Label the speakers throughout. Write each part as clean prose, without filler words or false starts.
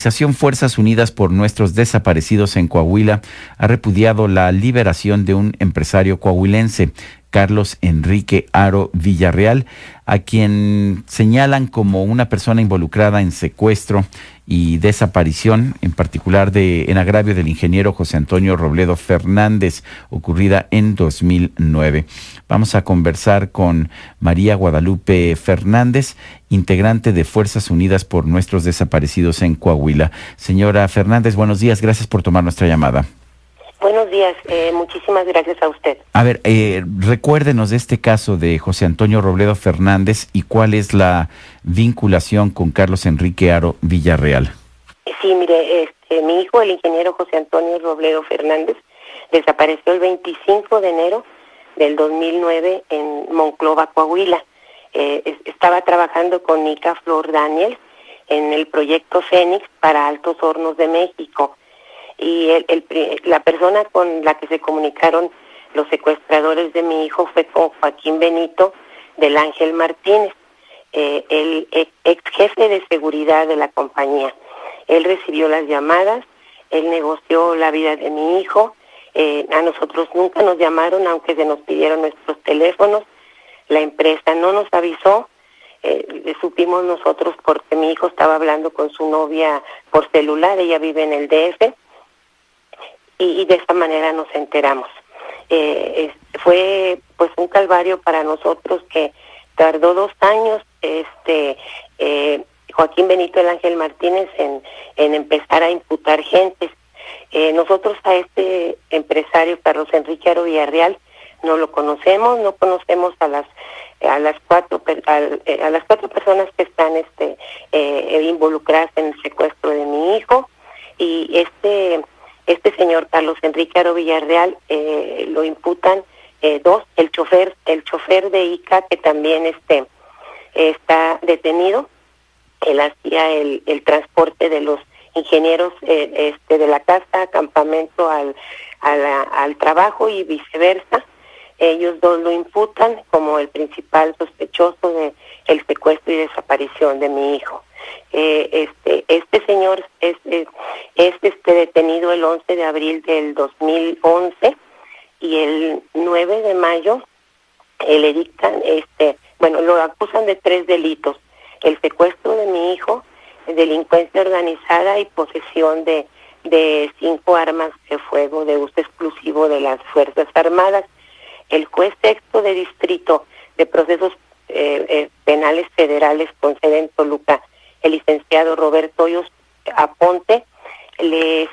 Speaker 1: organización Fuerzas Unidas por Nuestros Desaparecidos en Coahuila ha repudiado la liberación de un empresario coahuilense, Carlos Enrique Haro Villarreal, a quien señalan como una persona involucrada en secuestro y desaparición, en particular en agravio del ingeniero José Antonio Robledo Fernández, ocurrida en 2009. Vamos a conversar con María Guadalupe Fernández, integrante de Fuerzas Unidas por Nuestros Desaparecidos en Coahuila. Señora Fernández, buenos días, gracias por tomar nuestra llamada.
Speaker 2: Buenos días, muchísimas gracias a usted.
Speaker 1: A ver, recuérdenos de este caso de José Antonio Robledo Fernández y cuál es la vinculación con Carlos Enrique Haro Villarreal.
Speaker 2: Sí, mire, mi hijo, el ingeniero José Antonio Robledo Fernández, desapareció el 25 de enero del 2009 en Monclova, Coahuila. Estaba trabajando con Nica Flor Daniel en el proyecto Fénix para Altos Hornos de México. Y la persona con la que se comunicaron los secuestradores de mi hijo fue con Joaquín Benito del Ángel Martínez, el ex jefe de seguridad de la compañía. Él recibió las llamadas, él negoció la vida de mi hijo, a nosotros nunca nos llamaron, aunque se nos pidieron nuestros teléfonos, la empresa no nos avisó, le supimos nosotros porque mi hijo estaba hablando con su novia por celular, ella vive en el DF, y de esta manera nos enteramos. Fue pues un calvario para nosotros que tardó 2 años Joaquín Benito del Ángel Martínez en empezar a imputar gentes. Nosotros a este empresario Carlos Enrique Haro Villarreal no lo conocemos, no conocemos a las cuatro personas que están involucradas en el secuestro de mi hijo, y este señor Carlos Enrique Haro Villarreal lo imputan 2, el chofer de ICA, que también está detenido. Él hacía el transporte de los ingenieros de la casa, campamento al trabajo y viceversa. Ellos 2 lo imputan como el principal sospechoso de el secuestro y desaparición de mi hijo. Este señor es detenido el 11 de abril del 2011, y el 9 de mayo le dictan, lo acusan de 3 delitos: el secuestro de mi hijo, delincuencia organizada y posesión de 5 armas de fuego de uso exclusivo de las Fuerzas Armadas. El juez sexto de distrito de procesos penales federales con sede en Toluca, el licenciado Roberto Hoyos Aponte, le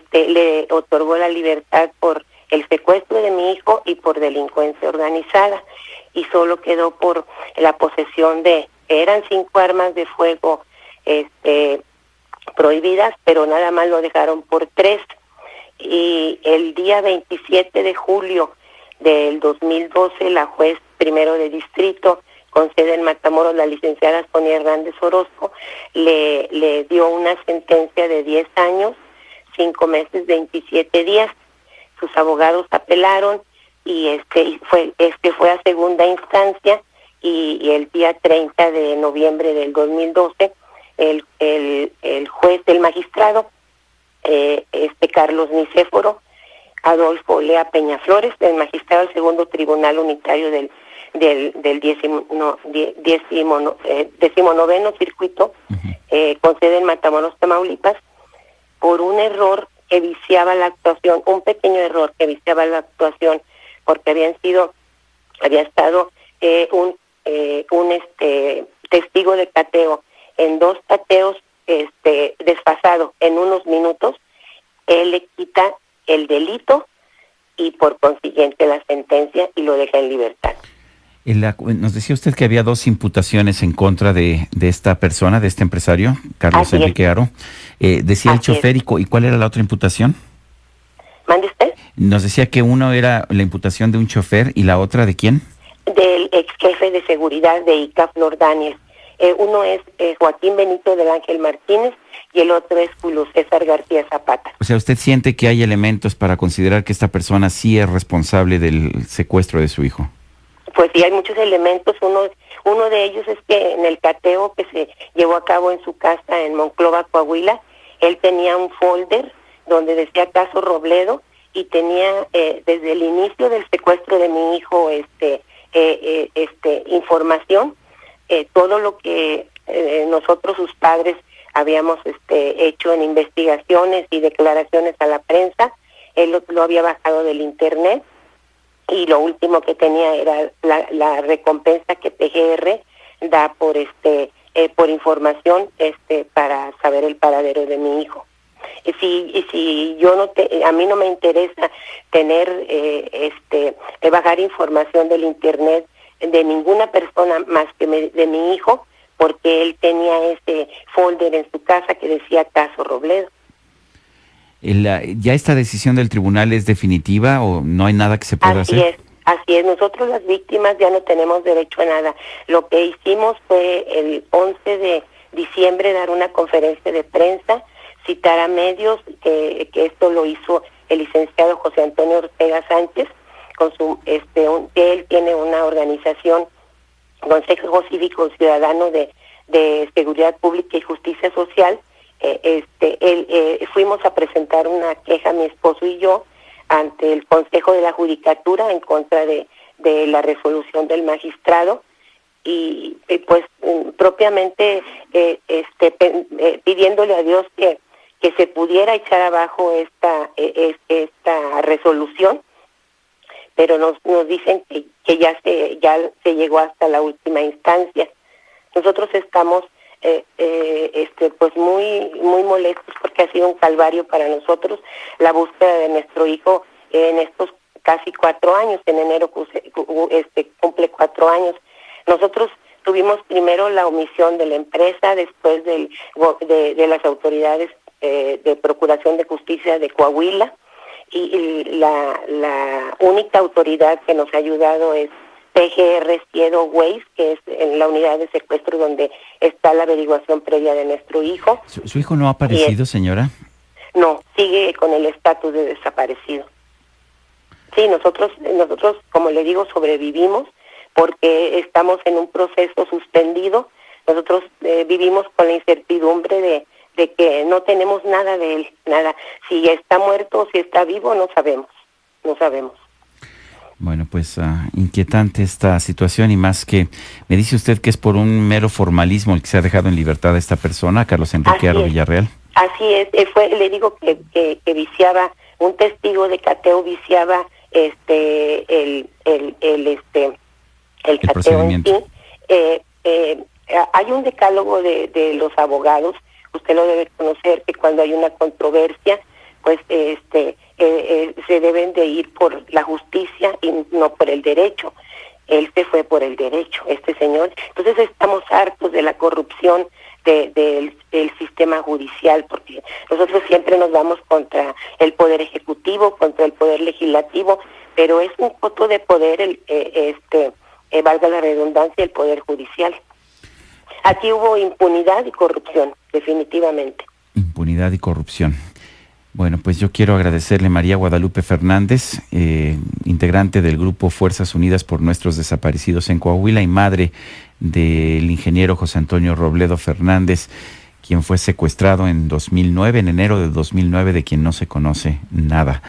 Speaker 2: otorgó la libertad por el secuestro de mi hijo y por delincuencia organizada, y solo quedó por la posesión eran 5 armas de fuego prohibidas, pero nada más lo dejaron por 3. Y el día 27 de julio del 2012, la juez primero de distrito con sede en Matamoros, la licenciada Sonia Hernández Orozco, le dio una sentencia de 10 años, 5 meses, 27 días. Sus abogados apelaron y fue a segunda instancia, y el día 30 de noviembre del 2012 el juez, el magistrado Carlos Nicéforo Adolfo Lea Peñaflores, el magistrado del segundo tribunal unitario del 19º circuito, con sede en Matamoros, Tamaulipas, por un error que viciaba la actuación, un pequeño error que viciaba la actuación, porque había estado un testigo de cateo en 2 cateos desfasado en unos minutos. Él le quita el delito y por consiguiente la sentencia y lo deja en libertad.
Speaker 1: Nos decía usted que había 2 imputaciones en contra de esta persona, de este empresario, Carlos Enrique Haro. Decía el chofer, ¿y cuál era la otra imputación?
Speaker 2: ¿Mande usted?
Speaker 1: Nos decía que uno era la imputación de un chofer y la otra ¿de quién?
Speaker 2: Del ex jefe de seguridad de ICA Flor Daniel. Uno es Joaquín Benito del Ángel Martínez y el otro es Julio César García Zapata. O
Speaker 1: sea, ¿usted siente que hay elementos para considerar que esta persona sí es responsable del secuestro de su hijo?
Speaker 2: Pues sí, hay muchos elementos. Uno de ellos es que en el cateo que se llevó a cabo en su casa en Monclova, Coahuila, él tenía un folder donde decía caso Robledo y tenía desde el inicio del secuestro de mi hijo información, todo lo que nosotros sus padres habíamos hecho en investigaciones y declaraciones a la prensa. Él lo había bajado del internet y lo último que tenía era la recompensa que PGR da por información para saber el paradero de mi hijo. Si yo a mí no me interesa tener bajar información del internet de ninguna persona más que de mi hijo, porque él tenía ese folder en su casa que decía caso Robledo.
Speaker 1: ¿Ya esta decisión del tribunal es definitiva o no hay nada que se pueda hacer?
Speaker 2: Así es. Nosotros las víctimas ya no tenemos derecho a nada. Lo que hicimos fue el 11 de diciembre dar una conferencia de prensa, citar a medios, que esto lo hizo el licenciado José Antonio Ortega Sánchez, con que él tiene una organización, Consejo Cívico Ciudadano de Seguridad Pública y Justicia Social. Fuimos a presentar una queja, mi esposo y yo, ante el Consejo de la Judicatura en contra de la resolución del magistrado y pues propiamente pidiéndole a Dios que se pudiera echar abajo esta resolución, pero nos dicen que ya se llegó hasta la última instancia. Nosotros estamos pues muy molestos porque ha sido un calvario para nosotros la búsqueda de nuestro hijo en estos casi 4 años. En enero cumple 4 años. Nosotros tuvimos primero la omisión de la empresa, después de las autoridades de Procuración de Justicia de Coahuila, y la única autoridad que nos ha ayudado es PGR Ciedo Weiss, que es en la unidad de secuestro donde está la averiguación previa de nuestro hijo.
Speaker 1: ¿Su hijo no ha aparecido, señora?
Speaker 2: No, sigue con el estatus de desaparecido. Sí, nosotros, como le digo, sobrevivimos porque estamos en un proceso suspendido. Nosotros vivimos con la incertidumbre de que no tenemos nada de él, nada. Si está muerto o si está vivo, no sabemos.
Speaker 1: Bueno, pues inquietante esta situación, y más que me dice usted que es por un mero formalismo el que se ha dejado en libertad a esta persona, Carlos Enrique Aro Villarreal. Así
Speaker 2: es, le digo que viciaba, un testigo de cateo viciaba el cateo en sí. Hay un decálogo de los abogados, usted lo debe conocer, que cuando hay una controversia, pues se deben de ir por la justicia y no por el derecho. Él se fue por el derecho, este señor. Entonces estamos hartos de la corrupción del sistema judicial, porque nosotros siempre nos vamos contra el poder ejecutivo, contra el poder legislativo, pero es un coto de poder, valga la redundancia, el poder judicial. Aquí hubo impunidad y corrupción, definitivamente.
Speaker 1: Impunidad y corrupción. Bueno, pues yo quiero agradecerle a María Guadalupe Fernández, integrante del grupo Fuerzas Unidas por Nuestros Desaparecidos en Coahuila y madre del ingeniero José Antonio Robledo Fernández, quien fue secuestrado en enero de 2009, de quien no se conoce nada.